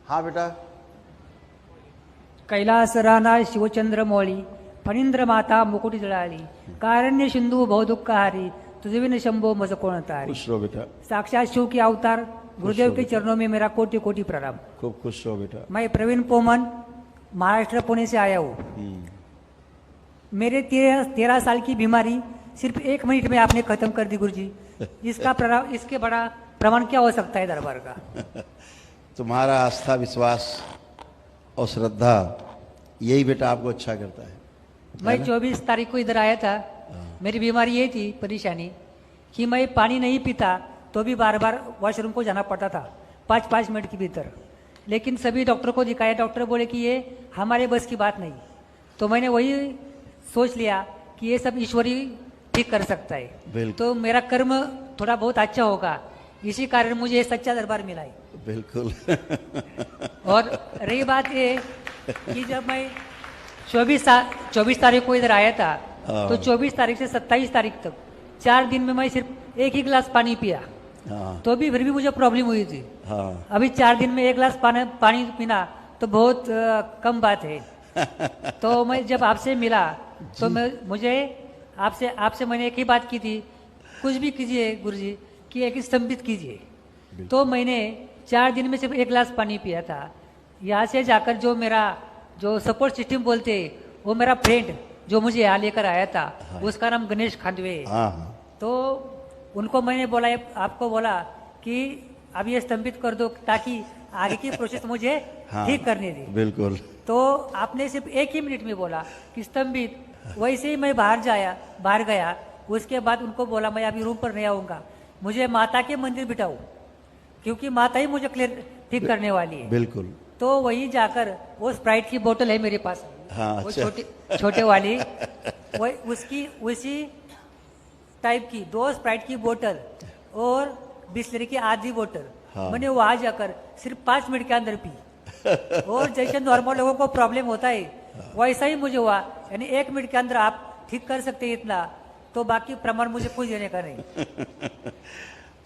हाँ बेटा। कैलास राना शिवचंद्र मोळी फणींद्र माता मुकुटी जळाली कारण्य सिंधू बहुदुःखहारी तुझे विन शंभो मज कोण तारी। खुश रहो बेटा। साक्षात शिव की अवतार गुरुदेव हो के बेटा। चरणों में मेरा कोटि कोटि प्रणाम। खूब खुश रहो बेटा। मैं प्रवीण पोमन महाराष्ट्र पुणे से आया हूँ। मेरे 13 साल की बीमारी सिर्फ 1 मिनट में आपने खत्म कर दी गुरुजी। इसके बड़ा प्रमाण क्या हो सकता है दरबार का? तुम्हारा आस्था विश्वास और श्रद्धा यही बेटा आपको अच्छा करता है। मैं 24 तारीख को इधर आया था। मेरी बीमारी ये थी परेशानी कि मैं पानी नहीं पीता तो भी बार बार वॉशरूम को जाना पड़ता था 5-5 मिनट के भीतर। लेकिन सभी डॉक्टर को दिखाया, डॉक्टर बोले कि ये हमारे बस की बात नहीं। तो मैंने वही सोच लिया कि ये सब ईश्वरी ठीक कर सकता है, तो मेरा कर्म थोड़ा बहुत अच्छा होगा। इसी कारण मुझे ये सच्चा दरबार मिला है। बिल्कुल। और रही बात ये कि जब मैं 24 तारीख को इधर आया था तो 24 तारीख से 27 तारीख तक 4 दिन में मैं सिर्फ 1 ही गिलास पानी पिया। तो भी फिर भी मुझे प्रॉब्लम हुई थी। अभी 4 दिन में 1 गिलास पानी पीना तो बहुत कम बात है। तो मैं जब आपसे मिला तो मुझे आपसे मैंने एक ही बात की थी, कुछ भी कीजिए गुरुजी कि एक स्तंभित कीजिए। तो मैंने 4 दिन में सिर्फ 1 गिलास पानी पिया था। यहाँ से जाकर जो सपोर्ट सिस्टम बोलते वो मेरा फ्रेंड जो मुझे यहाँ लेकर आया था, उसका नाम गणेश खांडवे। तो उनको मैंने बोला, आपको बोला कि अब ये स्तंभित कर दो ताकि आगे की प्रोसेस मुझे ठीक करने दी। बिल्कुल। तो आपने सिर्फ 1 ही मिनट में बोला कि स्तंभित। वैसे ही मैं बाहर गया। उसके बाद उनको बोला मैं अभी रूम पर नहीं आऊँगा, मुझे माता के मंदिर बिठाओ क्योंकि माता ही मुझे क्लियर ठीक करने वाली है। बिल्कुल। तो वही जाकर वो स्प्राइट की बोतल है मेरे पास, वो अच्छा। छोटे वाली, वही उसी टाइप की 2 स्प्राइट की बोतल और बिस्लरी की आधी बोतल मैंने वहां जाकर सिर्फ 5 मिनट के अंदर पी। और जैसे नॉर्मल लोगों को प्रॉब्लम होता है वैसा ही मुझे हुआ। यानी 1 मिनट के अंदर आप ठीक कर सकते हैं इतना, तो बाकी प्रमाण मुझे कुछ देने का नहीं।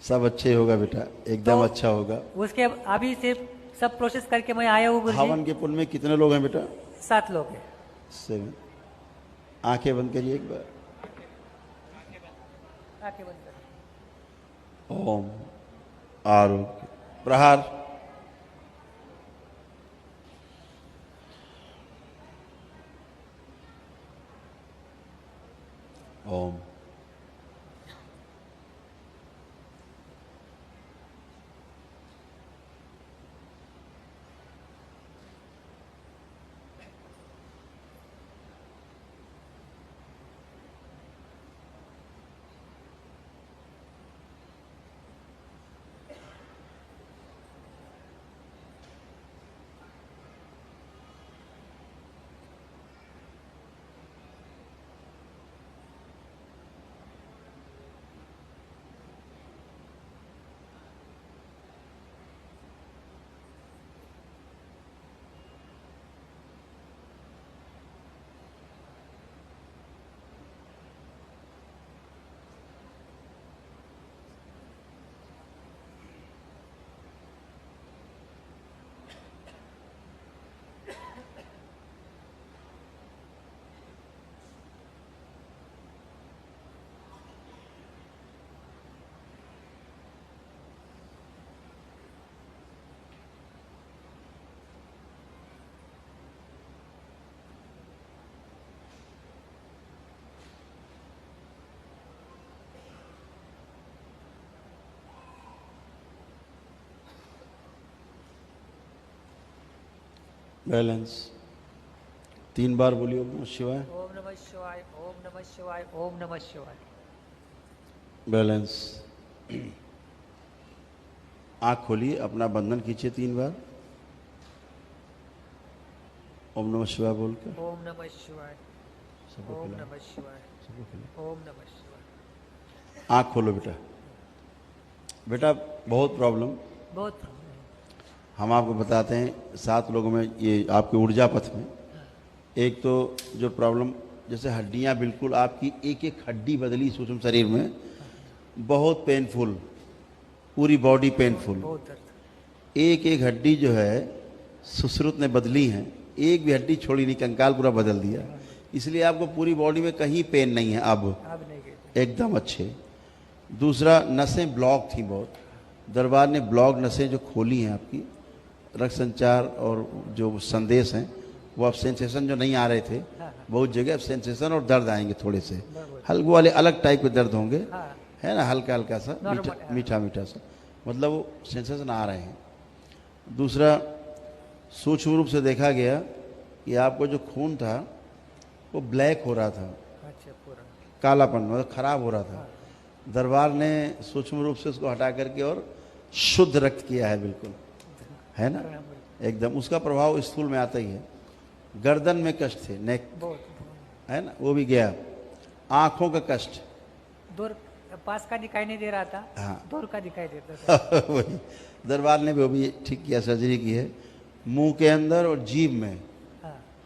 सब अच्छे होगा बेटा, एकदम अच्छा होगा। उसके अभी सिर्फ सब प्रोसेस करके मैं आया हूँ। हवन के पुल में कितने लोग हैं बेटा? 7 लोग हैं। 7। आंखें बंद करिए एक बार। आंखें बंद करिए। ओम आरोग्य प्रहार। ओम। बैलेंस 3 बार बोलिए ओम नमः शिवाय। ओम नमः शिवाय, ओम नमः शिवाय, ओम नमः शिवाय। बैलेंस। आँख खोलिए, अपना बंधन खींचिए 3 बार। ओम नमः शिवाय बोलकर। ओम नमः शिवाय, ओम नमः शिवाय, ओम नमः शिवाय। आँख खोलो बेटा। बेटा बहुत प्रॉब्लम हम आपको बताते हैं। 7 लोगों में ये आपके ऊर्जा पथ में एक तो जो प्रॉब्लम, जैसे हड्डियां बिल्कुल आपकी एक एक हड्डी बदली सूक्ष्म शरीर में, बहुत पेनफुल, पूरी बॉडी पेनफुल। एक एक हड्डी जो है सुश्रुत ने बदली हैं, एक भी हड्डी छोड़ी नहीं, कंकाल पूरा बदल दिया। इसलिए आपको पूरी बॉडी में कहीं पेन नहीं है अब नहीं कहते। एकदम अच्छे। दूसरा, नसें ब्लॉक थी बहुत, दरबार ने ब्लॉक नसें जो खोली हैं आपकी, रक्त संचार और जो संदेश हैं वो अब सेंसेशन जो नहीं आ रहे थे बहुत जगह, अब सेंसेशन और दर्द आएंगे थोड़े से, हल्के वाले अलग टाइप के दर्द होंगे, है ना, हल्का हल्का सा मीठा मीठा सा, मतलब वो सेंसेशन आ रहे हैं। दूसरा, सूक्ष्म रूप से देखा गया कि आपको जो खून था वो ब्लैक हो रहा था, अच्छा, पूरा कालापन मतलब खराब हो रहा था। दरबार ने सूक्ष्म रूप से उसको हटा करके और शुद्ध रक्त किया है बिल्कुल, है ना, एकदम। उसका प्रभाव स्थूल में आता ही है। गर्दन में कष्ट थे, नेक, है ना, वो भी गया। आंखों का कष्ट, दूर पास का दिखाई नहीं दे रहा था, हाँ, दूर का दिखाई देता था। वही दरबार ने भी वो भी ठीक किया, सर्जरी की है। मुंह के अंदर और जीभ में,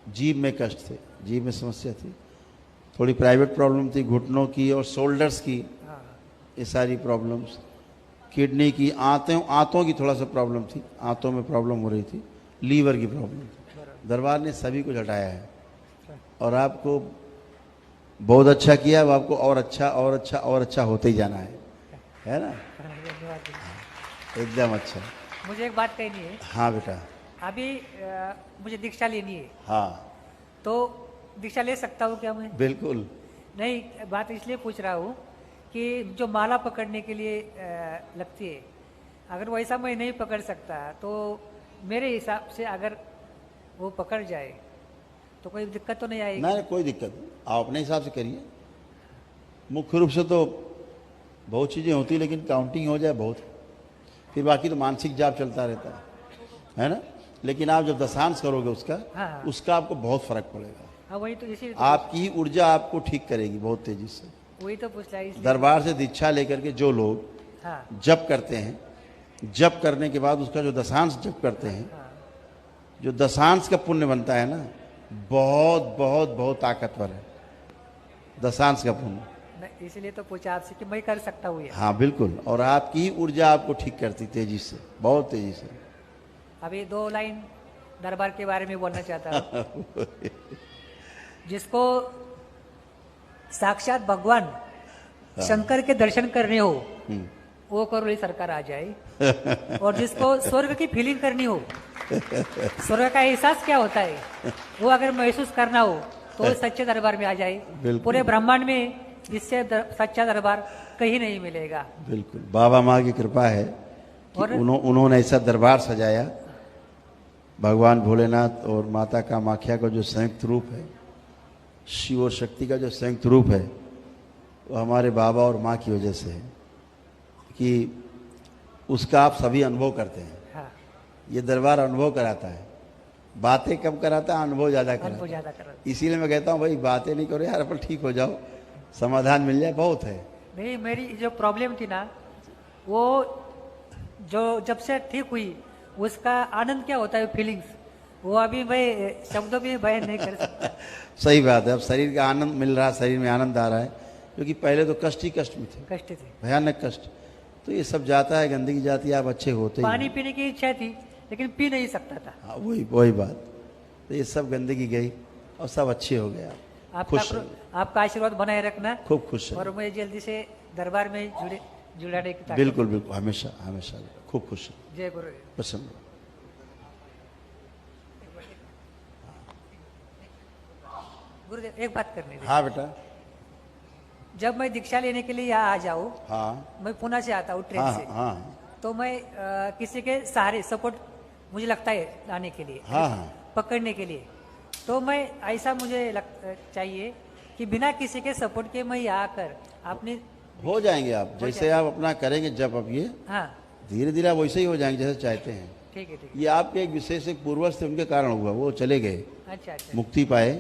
जीभ में कष्ट थे, जीभ में समस्या थी, थोड़ी प्राइवेट प्रॉब्लम थी, घुटनों की और शोल्डर्स की, ये सारी प्रॉब्लम्स, किडनी की, आंतों की थोड़ा सा प्रॉब्लम थी, आंतों में प्रॉब्लम हो रही थी, लीवर की प्रॉब्लम थी। दरबार ने सभी कुछ हटाया है और आपको बहुत अच्छा किया। अब आपको और अच्छा और अच्छा और अच्छा होते ही जाना है ना, एकदम अच्छा। मुझे एक बात कहनी है। हाँ बेटा। अभी मुझे दीक्षा लेनी है। हाँ, तो दीक्षा ले सकता हूँ क्या मैं? बिल्कुल। नहीं, बात इसलिए पूछ रहा हूँ कि जो माला पकड़ने के लिए लगती है, अगर वैसा मैं नहीं पकड़ सकता तो मेरे हिसाब से अगर वो पकड़ जाए तो कोई दिक्कत तो नहीं आएगी? नहीं, कोई दिक्कत नहीं, आप अपने हिसाब से करिए। मुख्य रूप से तो बहुत चीज़ें होती, लेकिन काउंटिंग हो जाए बहुत, फिर बाकी तो मानसिक जाप चलता रहता है ना। लेकिन आप जब दशांश करोगे उसका, हाँ, उसका आपको बहुत फर्क पड़ेगा। हाँ, वही तो, इसी आपकी ऊर्जा आपको ठीक करेगी बहुत तेजी से। वही तो पूछ रहा है। दरबार से दीक्षा लेकर के जो लोग जप करते हैं, जप करने के बाद उसका जो दशांश जप करते हैं, जो दशांश का पुण्य बनता है ना, बहुत बहुत बहुत ताकतवर है दशांश का पुण्य। इसलिए तो पूछा आपसे कि मैं कर सकता हूँ ये। हाँ बिल्कुल, और आपकी ऊर्जा आपको ठीक करती तेजी से, बहुत तेजी से। अभी 2 लाइन दरबार के बारे में बोलना चाहता हूँ। जिसको साक्षात भगवान शंकर के दर्शन करने हो वो करोली सरकार आ जाए, और जिसको स्वर्ग की फीलिंग करनी हो, स्वर्ग का एहसास क्या होता है वो अगर महसूस करना हो तो सच्चे दरबार में आ जाए। पूरे ब्रह्मांड में इससे सच्चा दरबार कहीं नहीं मिलेगा। बिल्कुल, बाबा माँ की कृपा है कि उन्होंने ऐसा दरबार सजाया। भगवान भोलेनाथ और माता कामाख्या का जो संयुक्त रूप है, शिव और शक्ति का जो संयुक्त रूप है, वो हमारे बाबा और माँ की वजह से है कि उसका आप सभी अनुभव करते हैं। हाँ। ये दरबार अनुभव कराता है, बातें कम कराता है, अनुभव ज़्यादा कराता है। इसीलिए मैं कहता हूँ भाई बातें नहीं करो यार, अपन ठीक हो जाओ, समाधान मिल जाए, बहुत है। नहीं, मेरी जो प्रॉब्लम थी ना, वो जो जब से ठीक हुई उसका आनंद क्या होता है, फीलिंग्स, वो अभी मैं शब्दों में बयान नहीं कर सकता। सही बात है, अब शरीर का आनंद मिल रहा है, शरीर में आनंद आ रहा है, क्योंकि पहले तो कष्ट ही कष्ट में थे, कष्ट थे, भयानक कष्ट। तो ये सब जाता है, गंदगी जाती है, आप अच्छे होते हैं। पानी पीने की इच्छा थी लेकिन पी नहीं सकता था। हाँ, वही बात। तो ये सब गंदगी गई और सब अच्छे हो गए। आपका आशीर्वाद बनाए रखना, खूब खुश है, और मैं जल्दी से दरबार में जुड़ाने की। बिल्कुल बिल्कुल, हमेशा हमेशा खूब खुश है। जय गुरु। प्रसन्न। गुरुदेव, एक बात करनी थी। हाँ बेटा। जब मैं दीक्षा लेने के लिए यहाँ आ जाऊँ, हाँ, मैं पुणे से आता हूँ ट्रेन हाँ, से, हाँ, तो मैं किसी के सहारे सपोर्ट मुझे लगता है आने के लिए, हाँ, हाँ, पकड़ने के लिए, तो मैं ऐसा मुझे चाहिए कि बिना किसी के सपोर्ट के मैं यहाँ आकर अपने हो जाएंगे आप, जैसे आप अपना करेंगे जब अब ये, हाँ, धीरे धीरे आप वैसे ही हो जाएंगे जैसे चाहते हैं। ठीक है, ठीक है। ये आपके एक विशेष एक पूर्वज थे, उनके कारण हुआ, वो चले गए, अच्छा, मुक्ति पाए,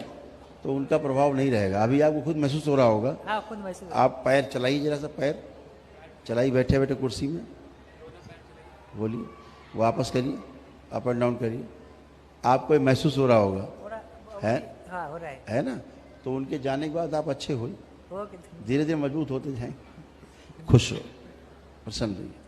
तो उनका प्रभाव नहीं रहेगा। अभी आपको खुद महसूस हो रहा होगा। हाँ, खुद महसूस। आप पैर चलाइए, जरा सा पैर चलाइए, बैठे बैठे कुर्सी में बोलिए, वापस करिए, अप एंड डाउन करिए, आपको महसूस हो रहा होगा, है? हाँ, हो रहा है ना। तो उनके जाने के बाद आप अच्छे हुए, धीरे धीरे मजबूत होते जाएंगे। खुश हो, प्रसन्न रहिए।